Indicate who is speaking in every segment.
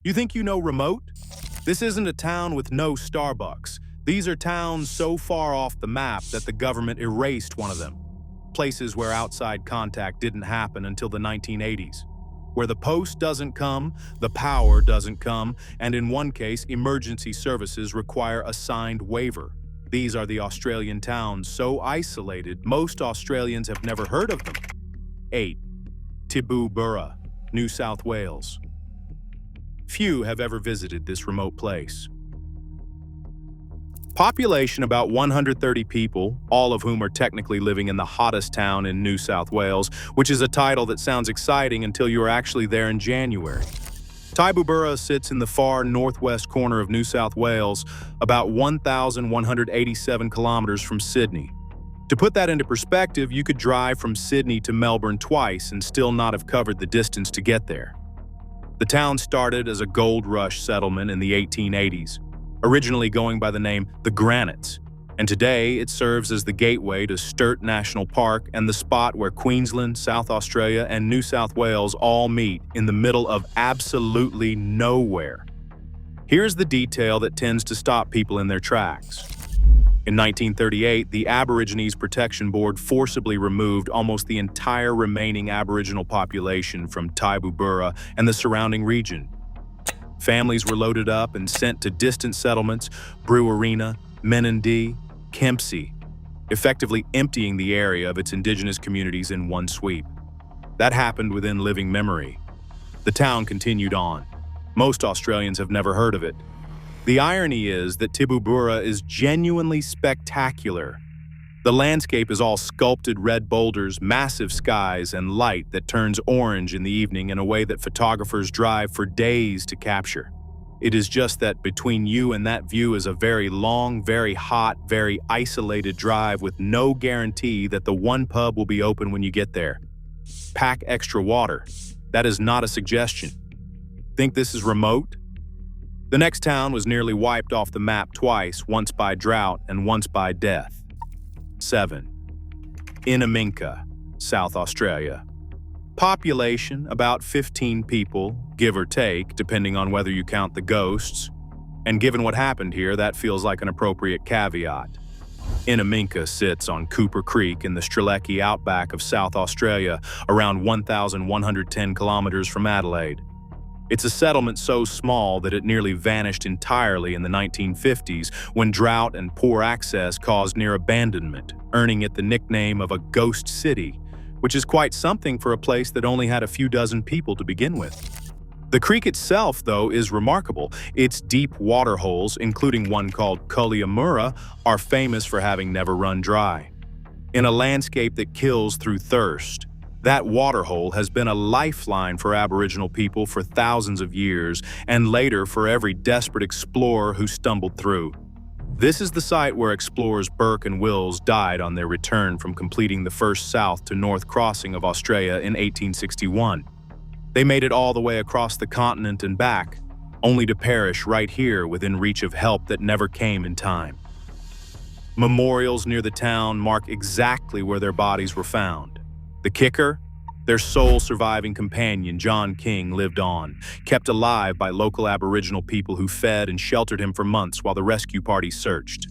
Speaker 1: You think you know remote? This isn't a town with no Starbucks. These are towns so far off the map that the government erased one of them. Places where outside contact didn't happen until the 1980s. Where the post doesn't come, the power doesn't come, and in one case, emergency services require a signed waiver. These are the Australian towns so isolated, most Australians have never heard of them. 8. Tibu-Burra, New South Wales. Few have ever visited this remote place. Population about 130 people, all of whom are technically living in the hottest town in New South Wales, which is a title that sounds exciting until you are actually there in January. Tibu-Burra sits in the far northwest corner of New South Wales, about 1,187 kilometers from Sydney. To put that into perspective, you could drive from Sydney to Melbourne twice and still not have covered the distance to get there. The town started as a gold rush settlement in the 1880s, originally going by the name the Granites, and today it serves as the gateway to Sturt National Park and the spot where Queensland, South Australia, and New South Wales all meet in the middle of absolutely nowhere. Here's the detail that tends to stop people in their tracks. In 1938, the Aborigines Protection Board forcibly removed almost the entire remaining Aboriginal population from Tibu-Burra and the surrounding region. Families were loaded up and sent to distant settlements, Brewarina, Menindee, Kempsey, effectively emptying the area of its indigenous communities in one sweep. That happened within living memory. The town continued on. Most Australians have never heard of it. The irony is that Tibu-Burra is genuinely spectacular. The landscape is all sculpted red boulders, massive skies, and light that turns orange in the evening in a way that photographers drive for days to capture. It is just that between you and that view is a very long, very hot, very isolated drive with no guarantee that the one pub will be open when you get there. Pack extra water. That is not a suggestion. Think this is remote? The next town was nearly wiped off the map twice, once by drought and once by death. 7. Inaminka, South Australia. Population about 15 people, give or take, depending on whether you count the ghosts. And given what happened here, that feels like an appropriate caveat. Inaminka sits on Cooper Creek in the Strzelecki outback of South Australia, around 1,110 kilometers from Adelaide. It's a settlement so small that it nearly vanished entirely in the 1950s when drought and poor access caused near abandonment, earning it the nickname of a ghost city, which is quite something for a place that only had a few dozen people to begin with. The creek itself, though, is remarkable. Its deep water holes, including one called Kolyamurra, are famous for having never run dry. In a landscape that kills through thirst, that waterhole has been a lifeline for Aboriginal people for thousands of years, and later for every desperate explorer who stumbled through. This is the site where explorers Burke and Wills died on their return from completing the first south to north crossing of Australia in 1861. They made it all the way across the continent and back, only to perish right here within reach of help that never came in time. Memorials near the town mark exactly where their bodies were found. The kicker? Their sole surviving companion, John King, lived on, kept alive by local Aboriginal people who fed and sheltered him for months while the rescue party searched.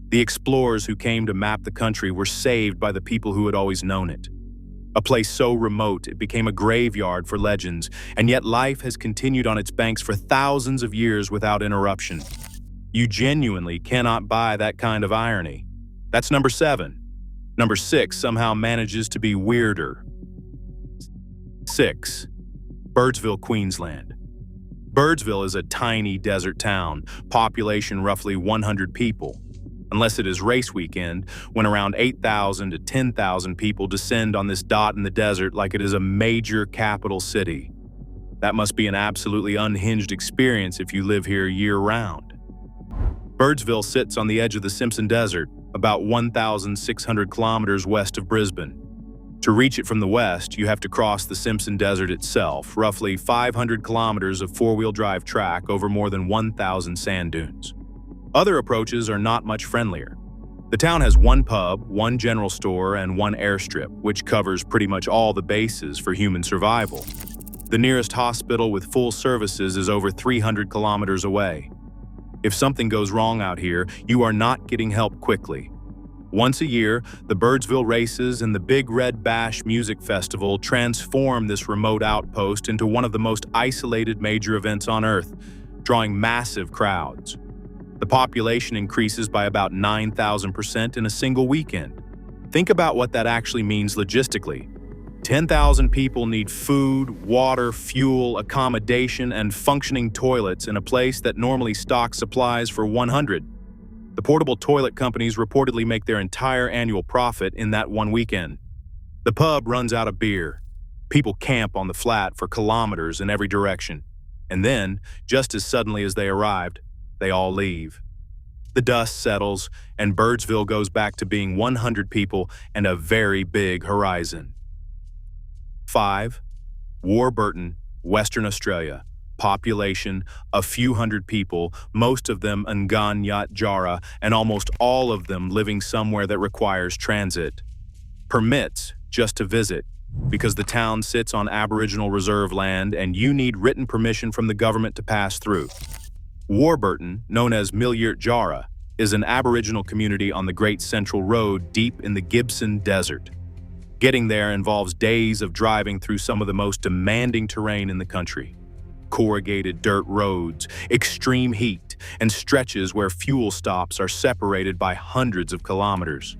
Speaker 1: The explorers who came to map the country were saved by the people who had always known it. A place so remote it became a graveyard for legends, and yet life has continued on its banks for thousands of years without interruption. You genuinely cannot buy that kind of irony. That's number 7. Number 6 somehow manages to be weirder. 6. Birdsville, Queensland. Birdsville is a tiny desert town, population roughly 100 people. Unless it is race weekend, when around 8,000 to 10,000 people descend on this dot in the desert like it is a major capital city. That must be an absolutely unhinged experience if you live here year-round. Birdsville sits on the edge of the Simpson Desert, about 1,600 kilometers west of Brisbane. To reach it from the west, you have to cross the Simpson Desert itself, roughly 500 kilometers of four-wheel drive track over more than 1,000 sand dunes. Other approaches are not much friendlier. The town has one pub, one general store, and one airstrip, which covers pretty much all the bases for human survival. The nearest hospital with full services is over 300 kilometers away. If something goes wrong out here, you are not getting help quickly. Once a year, the Birdsville Races and the Big Red Bash Music Festival transform this remote outpost into one of the most isolated major events on Earth, drawing massive crowds. The population increases by about 9,000% in a single weekend. Think about what that actually means logistically. 10,000 people need food, water, fuel, accommodation, and functioning toilets in a place that normally stocks supplies for 100. The portable toilet companies reportedly make their entire annual profit in that one weekend. The pub runs out of beer. People camp on the flat for kilometers in every direction. And then, just as suddenly as they arrived, they all leave. The dust settles, and Birdsville goes back to being 100 people and a very big horizon. 5. Warburton, Western Australia. Population, a few hundred people, most of them Nganyat Jara, and almost all of them living somewhere that requires transit. Permits just to visit, because the town sits on Aboriginal reserve land and you need written permission from the government to pass through. Warburton, known as Millyrt Jara, is an Aboriginal community on the Great Central Road deep in the Gibson Desert. Getting there involves days of driving through some of the most demanding terrain in the country. Corrugated dirt roads, extreme heat, and stretches where fuel stops are separated by hundreds of kilometers.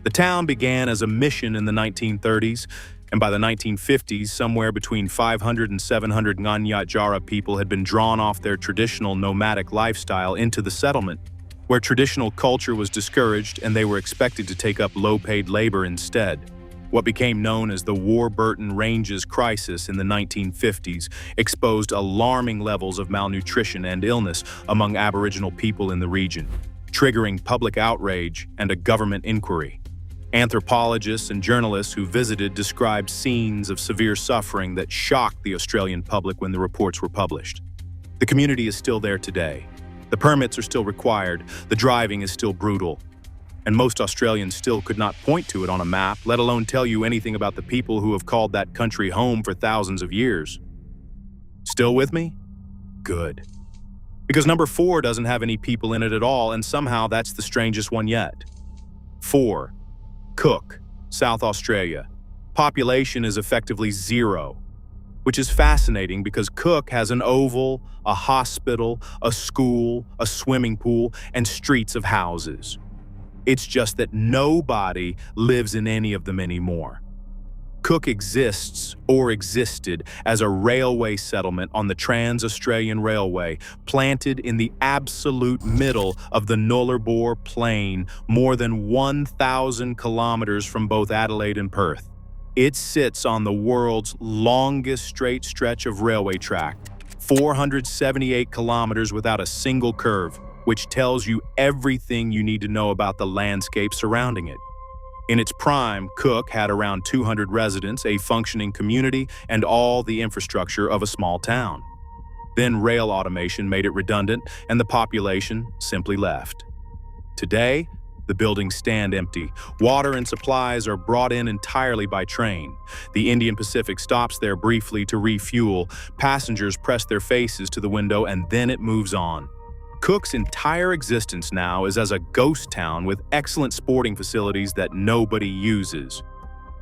Speaker 1: The town began as a mission in the 1930s, and by the 1950s, somewhere between 500 and 700 Nganyat Jara people had been drawn off their traditional nomadic lifestyle into the settlement, where traditional culture was discouraged and they were expected to take up low-paid labor instead. What became known as the Warburton Ranges crisis in the 1950s exposed alarming levels of malnutrition and illness among Aboriginal people in the region, triggering public outrage and a government inquiry. Anthropologists and journalists who visited described scenes of severe suffering that shocked the Australian public when the reports were published. The community is still there today. The permits are still required, the driving is still brutal, and most Australians still could not point to it on a map, let alone tell you anything about the people who have called that country home for thousands of years. Still with me? Good. Because number 4 doesn't have any people in it at all, and somehow that's the strangest one yet. 4. Cook, South Australia. Population is effectively 0, which is fascinating because Cook has an oval, a hospital, a school, a swimming pool, and streets of houses. It's just that nobody lives in any of them anymore. Cook exists, or existed, as a railway settlement on the Trans-Australian Railway, planted in the absolute middle of the Nullarbor Plain, more than 1,000 kilometers from both Adelaide and Perth. It sits on the world's longest straight stretch of railway track, 478 kilometers without a single curve, which tells you everything you need to know about the landscape surrounding it. In its prime, Cook had around 200 residents, a functioning community, and all the infrastructure of a small town. Then rail automation made it redundant, and the population simply left. Today, the buildings stand empty. Water and supplies are brought in entirely by train. The Indian Pacific stops there briefly to refuel. Passengers press their faces to the window, and then it moves on. Cook's entire existence now is as a ghost town with excellent sporting facilities that nobody uses.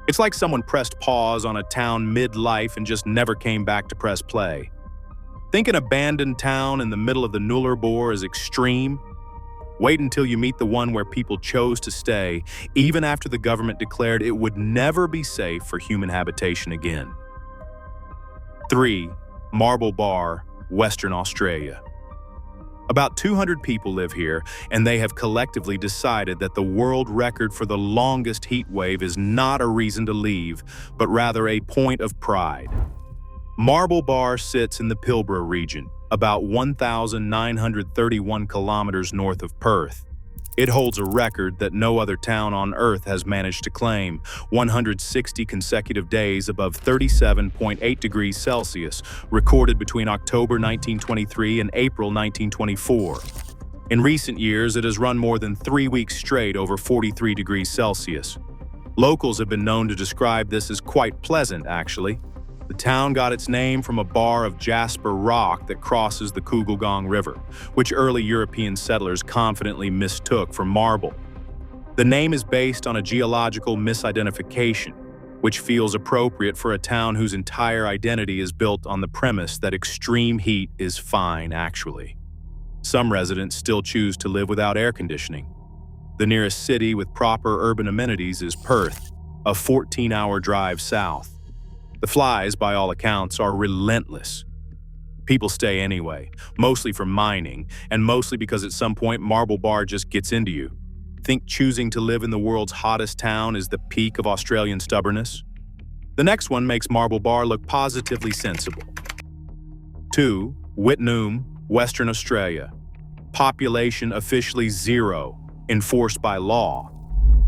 Speaker 1: It's like someone pressed pause on a town mid-life and just never came back to press play. Think an abandoned town in the middle of the Nullarbor is extreme? Wait until you meet the one where people chose to stay, even after the government declared it would never be safe for human habitation again. 3. Marble Bar, Western Australia. About 200 people live here, and they have collectively decided that the world record for the longest heat wave is not a reason to leave, but rather a point of pride. Marble Bar sits in the Pilbara region, about 1,931 kilometers north of Perth. It holds a record that no other town on Earth has managed to claim, 160 consecutive days above 37.8 degrees Celsius, recorded between October 1923 and April 1924. In recent years, it has run more than 3 weeks straight over 43 degrees Celsius. Locals have been known to describe this as quite pleasant, actually. The town got its name from a bar of jasper rock that crosses the Kugelgong River, which early European settlers confidently mistook for marble. The name is based on a geological misidentification, which feels appropriate for a town whose entire identity is built on the premise that extreme heat is fine, actually. Some residents still choose to live without air conditioning. The nearest city with proper urban amenities is Perth, a 14-hour drive south. The flies, by all accounts, are relentless. People stay anyway, mostly for mining, and mostly because at some point Marble Bar just gets into you. Think choosing to live in the world's hottest town is the peak of Australian stubbornness? The next one makes Marble Bar look positively sensible. 2. Wittenoom, Western Australia. Population officially 0, enforced by law.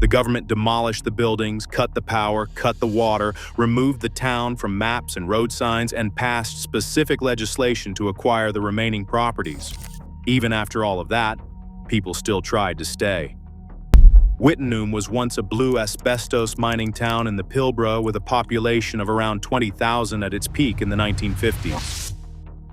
Speaker 1: The government demolished the buildings, cut the power, cut the water, removed the town from maps and road signs, and passed specific legislation to acquire the remaining properties. Even after all of that, people still tried to stay. Wittenoom was once a blue asbestos mining town in the Pilbara with a population of around 20,000 at its peak in the 1950s.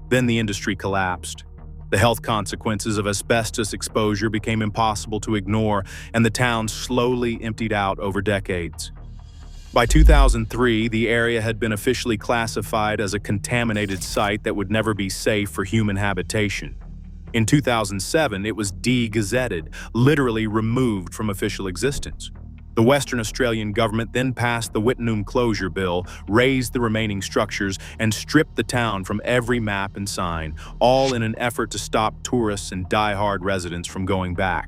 Speaker 1: Then the industry collapsed. The health consequences of asbestos exposure became impossible to ignore, and the town slowly emptied out over decades. By 2003, the area had been officially classified as a contaminated site that would never be safe for human habitation. In 2007, it was de-gazetted, literally removed from official existence. The Western Australian government then passed the Wittenoom Closure Bill, razed the remaining structures, and stripped the town from every map and sign, all in an effort to stop tourists and die-hard residents from going back.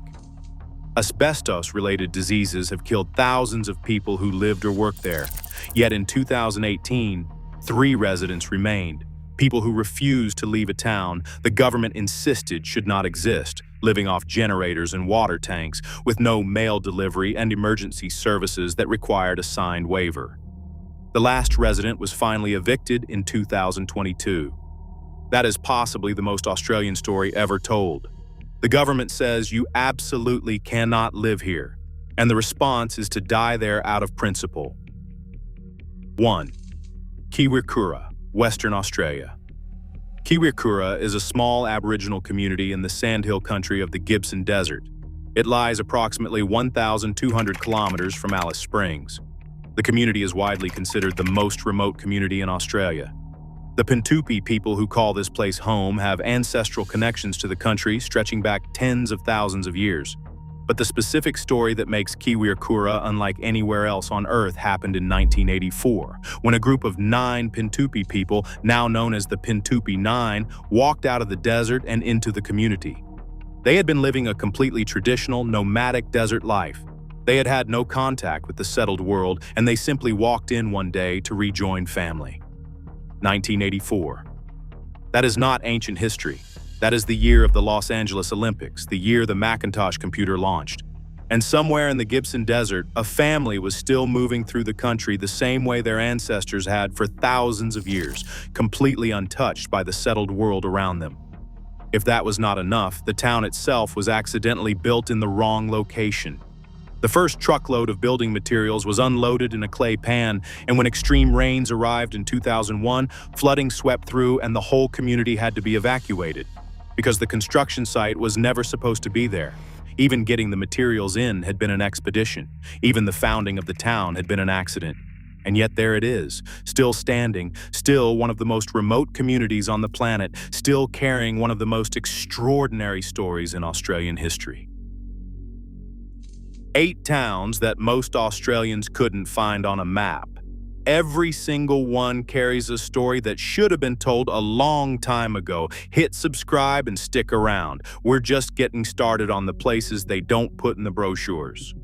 Speaker 1: Asbestos-related diseases have killed thousands of people who lived or worked there. Yet in 2018, 3 residents remained. People who refused to leave a town the government insisted should not exist, living off generators and water tanks, with no mail delivery and emergency services that required a signed waiver. The last resident was finally evicted in 2022. That is possibly the most Australian story ever told. The government says you absolutely cannot live here, and the response is to die there out of principle. 1. Kiwirrkurra, Western Australia. Kiwirrkurra is a small Aboriginal community in the sandhill country of the Gibson Desert. It lies approximately 1,200 kilometers from Alice Springs. The community is widely considered the most remote community in Australia. The Pintupi people who call this place home have ancestral connections to the country stretching back tens of thousands of years. But the specific story that makes Kiwirrkurra unlike anywhere else on Earth happened in 1984, when a group of 9 Pintupi people, now known as the Pintupi 9, walked out of the desert and into the community. They had been living a completely traditional, nomadic desert life. They had had no contact with the settled world, and they simply walked in one day to rejoin family. 1984. That is not ancient history. That is the year of the Los Angeles Olympics, the year the Macintosh computer launched. And somewhere in the Gibson Desert, a family was still moving through the country the same way their ancestors had for thousands of years, completely untouched by the settled world around them. If that was not enough, the town itself was accidentally built in the wrong location. The first truckload of building materials was unloaded in a clay pan, and when extreme rains arrived in 2001, flooding swept through and the whole community had to be evacuated. Because the construction site was never supposed to be there. Even getting the materials in had been an expedition. Even the founding of the town had been an accident. And yet there it is, still standing, still one of the most remote communities on the planet, still carrying one of the most extraordinary stories in Australian history. 8 towns that most Australians couldn't find on a map. Every single one carries a story that should have been told a long time ago. Hit subscribe and stick around. We're just getting started on the places they don't put in the brochures.